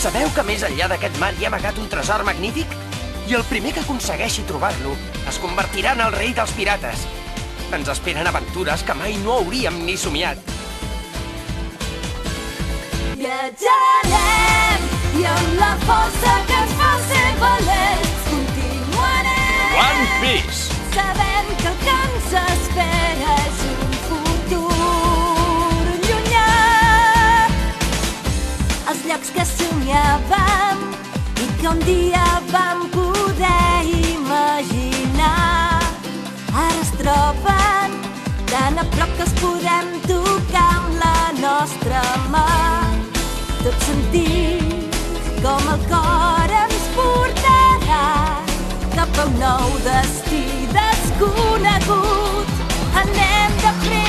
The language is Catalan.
Sabeu que més enllà d'aquest mar hi ha amagat un tresor magnífic? I el primer que aconsegueixi trobar-lo es convertirà en el rei dels pirates. Ens esperen aventures que mai no hauríem ni somiat. Viatjarem i amb la força que ens fa ser valents continuarem. One Piece! Sabem que el que ens espera és un futur llunyà. Els llocs que somiàvem i que un dia vam poder imaginar ara es troben tan a prop que els podem tocar amb la nostra mà. Tot sentir com el cor ens portarà cap a un nou destí desconegut. Anem de pressa